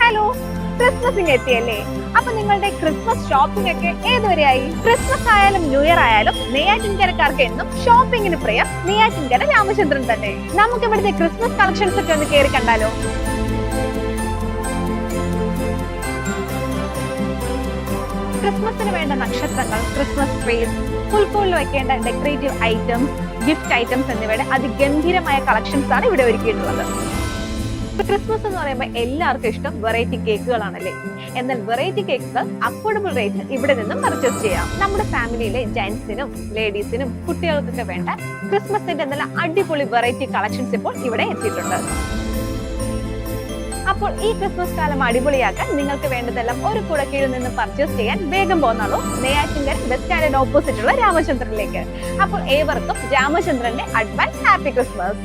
Hello, Christmas ഇങ്ങ് എത്തിയല്ലേ? അപ്പൊ നിങ്ങളുടെ ക്രിസ്മസ് ഷോപ്പിംഗ് ഒക്കെ ഏതുവരെയായി? ക്രിസ്മസ് ആയാലും ന്യൂ ഇയർ ആയാലും നെയ്യാറ്റിൻകരക്കാർക്ക് എന്നും ഷോപ്പിംഗിന് പ്രിയം നെയ്യാറ്റിൻകര രാമചന്ദ്രൻ തന്നെ. നമുക്ക് ഇവിടുത്തെ ക്രിസ്മസ് കളക്ഷൻസ് ഒക്കെ ഒന്ന് കയറി കണ്ടാലോ? ക്രിസ്മസിന് വേണ്ട നക്ഷത്രങ്ങൾ, ക്രിസ്മസ് ട്രീസ്, പുൽക്കൂളിൽ വെക്കേണ്ട ഡെക്കറേറ്റീവ് ഐറ്റംസ്, ഗിഫ്റ്റ് ഐറ്റംസ് എന്നിവയുടെ അതിഗംഭീരമായ കളക്ഷൻസ് ആണ് ഇവിടെ ഒരുക്കിയിട്ടുള്ളത്. ക്രിസ്മസ് എന്ന് പറയുമ്പോൾ എല്ലാവർക്കും ഇഷ്ടം വെറൈറ്റി കേക്കുകളാണല്ലേ. എന്നാൽ വെറൈറ്റി കേക്കുകൾ അഫോർഡബിൾ റേറ്റിൽ ഇവിടെ നിന്നും പർച്ചേസ് ചെയ്യാം. നമ്മുടെ ഫാമിലിയിലെ ജെന്റ്സിനും ലേഡീസിനും കുട്ടികൾക്കൊക്കെ വേണ്ട ക്രിസ്മസിന്റെ നല്ല അടിപൊളി വെറൈറ്റി കളക്ഷൻസ് ഇപ്പോൾ ഇവിടെ എത്തിയിട്ടുണ്ട്. അപ്പോൾ ഈ ക്രിസ്മസ് കാലം അടിപൊളിയാക്കാൻ നിങ്ങൾക്ക് വേണ്ടതെല്ലാം ഒരു കുടക്കീഴിൽ നിന്ന് പർച്ചേസ് ചെയ്യാൻ വേഗം പോന്നാളൂ നെയ്യാറ്റിൻകര ബസ് സ്റ്റാൻഡിന് ഓപ്പോസിറ്റ് ഉള്ള രാമചന്ദ്രനിലേക്ക്. അപ്പോൾ ഏവർക്കും രാമചന്ദ്രന്റെ അഡ്വാൻസ് ഹാപ്പി ക്രിസ്മസ്.